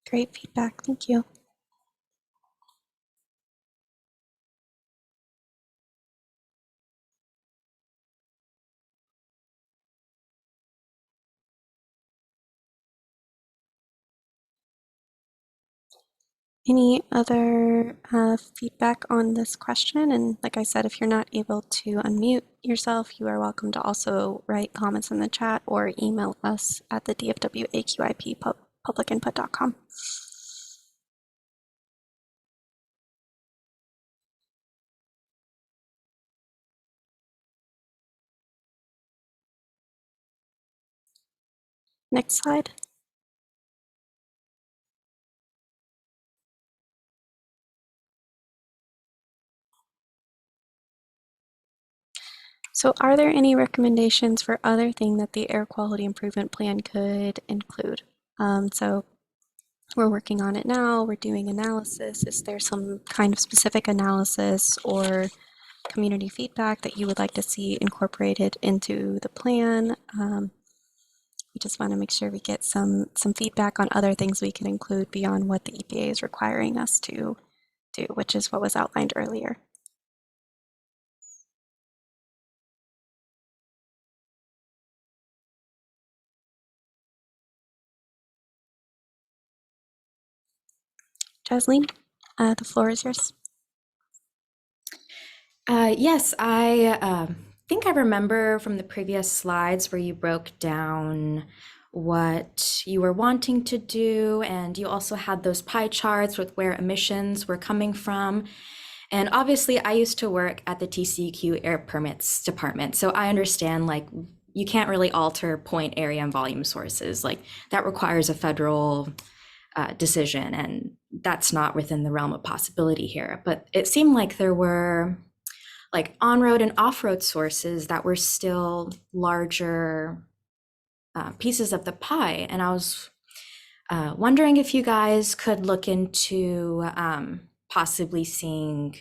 Speaker 3: Great feedback, thank you. Any other feedback on this question? And like I said, if you're not able to unmute yourself, you are welcome to also write comments in the chat or email us at the DFW AQIP publicinput.com. Next slide. So are there any recommendations for other things that the air quality improvement plan could include? So we're working on it now, we're doing analysis. Is there some kind of specific analysis or community feedback that you would like to see incorporated into the plan? We just want to make sure we get some feedback on other things we can include beyond what the EPA is requiring us to do, which is what was outlined earlier. Jasleen, the floor is yours.
Speaker 4: Yes, I think I remember from the previous slides where you broke down what you were wanting to do, and you also had those pie charts with where emissions were coming from. And obviously, I used to work at the TCEQ air permits department, so I understand like you can't really alter point area and volume sources. Like that requires a federal decision, and that's not within the realm of possibility here. But it seemed like there were like on-road and off-road sources that were still larger pieces of the pie. And I was wondering if you guys could look into possibly seeing,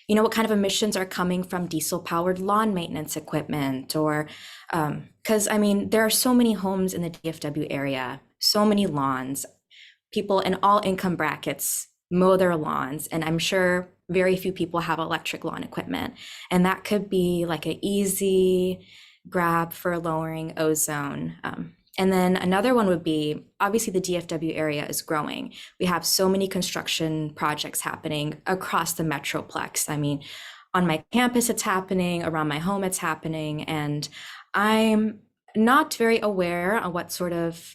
Speaker 4: you know, what kind of emissions are coming from diesel-powered lawn maintenance equipment, or because I mean, there are so many homes in the DFW area, so many lawns, people in all income brackets mow their lawns, and I'm sure very few people have electric lawn equipment. And that could be like an easy grab for lowering ozone. And then another one would be, obviously the DFW area is growing. We have so many construction projects happening across the Metroplex. I mean, on my campus it's happening, around my home it's happening, and I'm not very aware of what sort of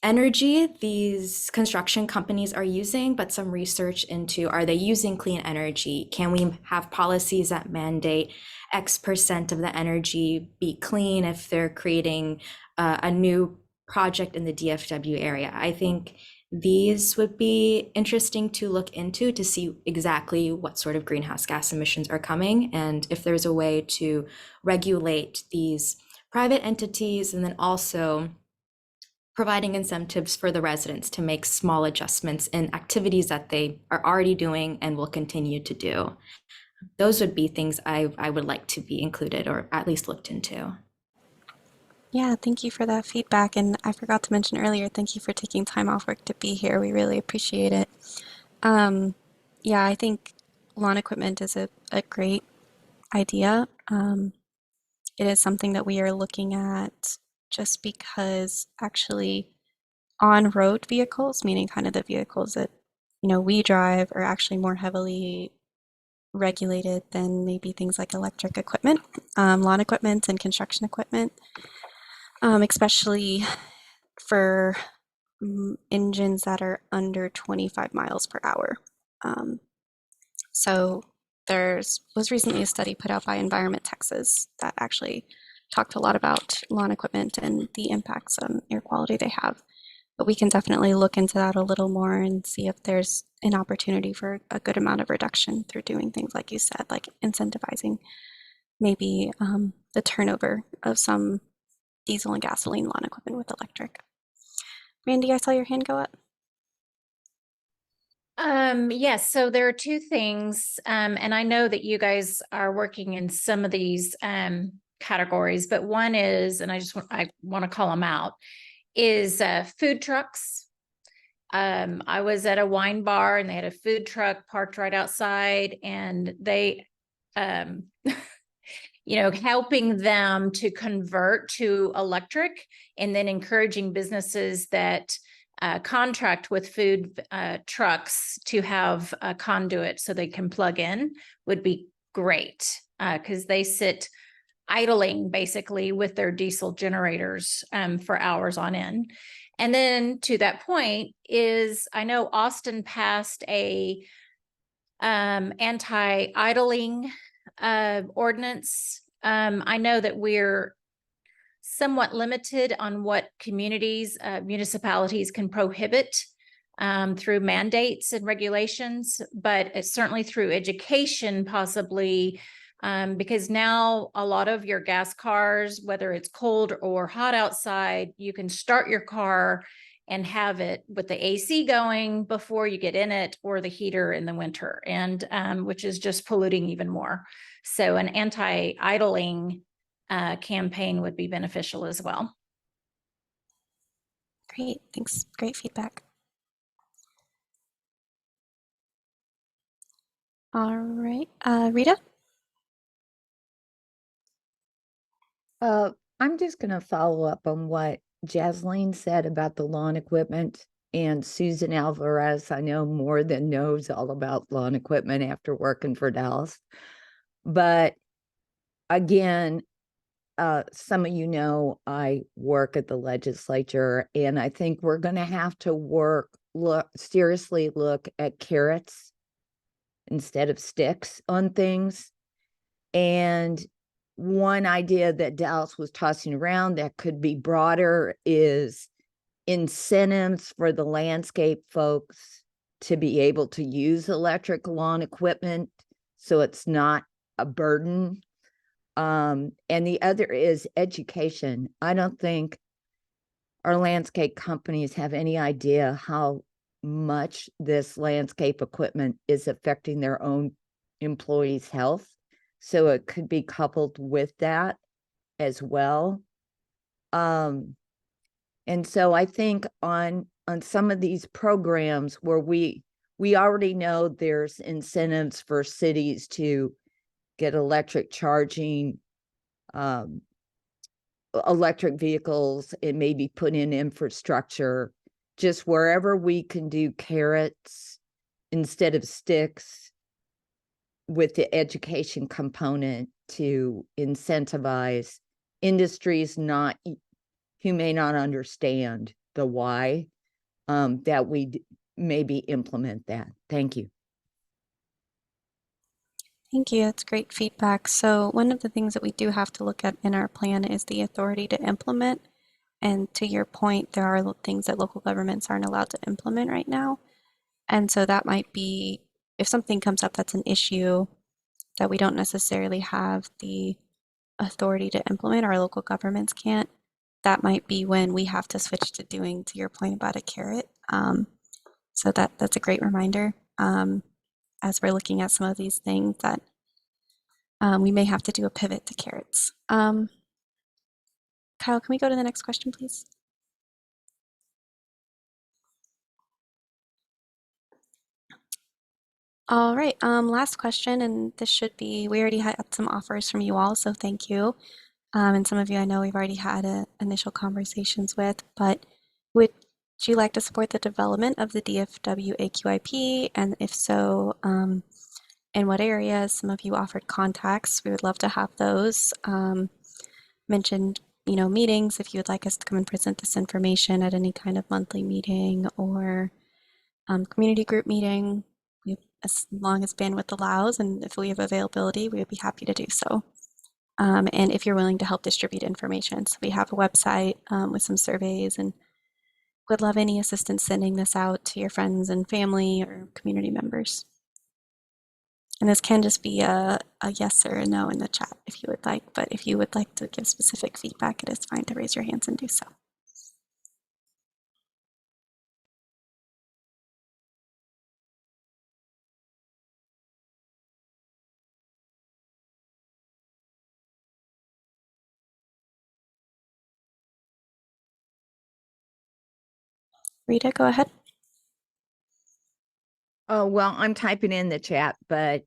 Speaker 4: energy these construction companies are using, but some research into, are they using clean energy? Can we have policies that mandate X% of the energy be clean if they're creating a new project in the DFW area? I think these would be interesting to look into to see exactly what sort of greenhouse gas emissions are coming, and if there's a way to regulate these private entities, and then also providing incentives for the residents to make small adjustments in activities that they are already doing and will continue to do. Those would be things I would like to be included or at least looked into.
Speaker 3: Yeah, thank you for that feedback. And I forgot to mention earlier, thank you for taking time off work to be here. We really appreciate it. Yeah, I think lawn equipment is a great idea. It is something that we are looking at just because actually on-road vehicles, meaning kind of the vehicles that, you know, we drive, are actually more heavily regulated than maybe things like electric equipment, lawn equipment and construction equipment, especially for engines that are under 25 miles per hour. So there was recently a study put out by Environment Texas that actually talked a lot about lawn equipment and the impacts on air quality they have. But we can definitely look into that a little more and see if there's an opportunity for a good amount of reduction through doing things like you said, like incentivizing maybe the turnover of some diesel and gasoline lawn equipment with electric. Randy, I saw your hand go up.
Speaker 5: Yes, so there are two things, and I know that you guys are working in some of these categories, but one is, and I want to call them out, is food trucks. I was at a wine bar and they had a food truck parked right outside, and they, you know, helping them to convert to electric, and then encouraging businesses that contract with food trucks to have a conduit so they can plug in would be great, because they sit idling basically with their diesel generators for hours on end. And then to that point is, I know Austin passed a anti-idling ordinance. I know that we're somewhat limited on what communities, municipalities can prohibit through mandates and regulations, but it's certainly through education, possibly, because now a lot of your gas cars, whether it's cold or hot outside, you can start your car and have it with the AC going before you get in it, or the heater in the winter, and which is just polluting even more. So an anti-idling campaign would be beneficial as well.
Speaker 3: Great, thanks. Great feedback. All right, Rita?
Speaker 6: I'm just going to follow up on what Jasleen said about the lawn equipment, and Susan Alvarez, I know more than knows all about lawn equipment after working for Dallas. But again, some of you know, I work at the legislature, and I think we're going to have to seriously look at carrots instead of sticks on things. And one idea that Dallas was tossing around that could be broader is incentives for the landscape folks to be able to use electric lawn equipment so it's not a burden. And the other is education. I don't think our landscape companies have any idea how much this landscape equipment is affecting their own employees' health. So it could be coupled with that as well. And so I think on some of these programs where we already know there's incentives for cities to get electric charging, electric vehicles, and maybe put in infrastructure, just wherever we can do carrots instead of sticks with the education component to incentivize industries who may not understand the why, that we maybe implement that. Thank you.
Speaker 3: Thank you. That's great feedback. So one of the things that we do have to look at in our plan is the authority to implement. And to your point, there are things that local governments aren't allowed to implement right now. And so that might be, if something comes up that's an issue that we don't necessarily have the authority to implement, our local governments can't, that might be when we have to switch to doing, to your point about a carrot. So that's a great reminder. As we're looking at some of these things that we may have to do a pivot to carrots. Kyle, can we go to the next question, please? All right, last question, and this should be, we already had some offers from you all, so thank you. And some of you I know we've already had initial conversations with, but would you like to support the development of the DFW AQIP? And if so, in what areas? Some of you offered contacts. We would love to have those. Mentioned, meetings, if you would like us to come and present this information at any kind of monthly meeting or community group meeting, as long as bandwidth allows, and if we have availability, we would be happy to do so. And if you're willing to help distribute information. So we have a website with some surveys, and would love any assistance sending this out to your friends and family or community members. And this can just be a yes or a no in the chat if you would like, but if you would like to give specific feedback, it is fine to raise your hands and do so. Rita, go ahead.
Speaker 6: Oh, well, I'm typing in the chat, but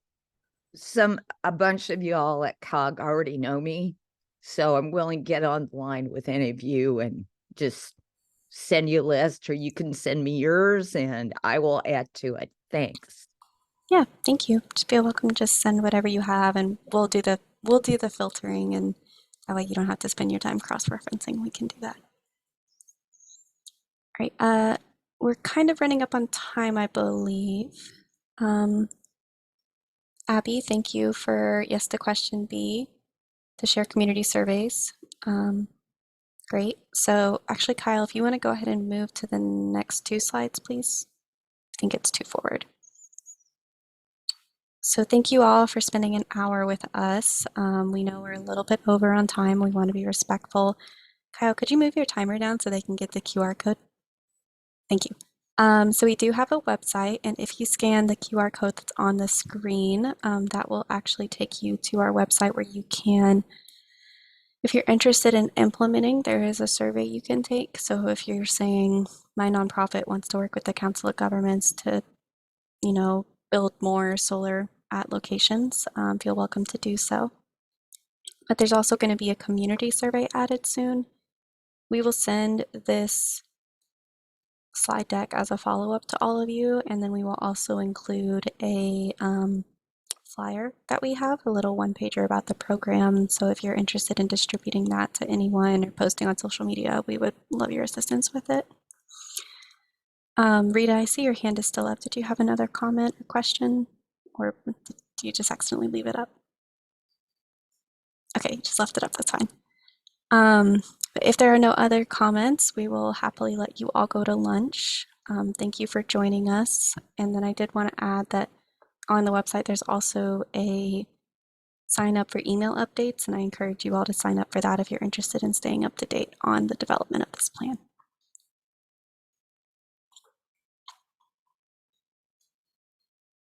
Speaker 6: a bunch of y'all at COG already know me. So I'm willing to get on the line with any of you and just send you a list, or you can send me yours and I will add to it. Thanks.
Speaker 3: Yeah, thank you. Just feel welcome to just send whatever you have, and we'll do the filtering, and that way you don't have to spend your time cross-referencing. We can do that. All right, we're kind of running up on time, I believe. Abby, thank you for yes to question B, to share community surveys. Great. So actually, Kyle, if you want to go ahead and move to the next 2 slides, please. I think it's 2 forward. So thank you all for spending an hour with us. We know we're a little bit over on time. We want to be respectful. Kyle, could you move your timer down so they can get the QR code? Thank you. So we do have a website, and if you scan the QR code that's on the screen, that will actually take you to our website where you can, if you're interested in implementing, there is a survey you can take. So if you're saying my nonprofit wants to work with the Council of Governments to, build more solar at locations, feel welcome to do so. But there's also going to be a community survey added soon. We will send this slide deck as a follow-up to all of you, and then we will also include a flyer that we have, a little one-pager about the program. So if you're interested in distributing that to anyone or posting on social media, we would love your assistance with it. Rita, I see your hand is still up. Did you have another comment or question, or did you just accidentally leave it up? Okay, you just left it up, that's fine. But if there are no other comments, we will happily let you all go to lunch. Thank you for joining us. And then I did want to add that on the website, there's also a sign up for email updates, and I encourage you all to sign up for that if you're interested in staying up to date on the development of this plan.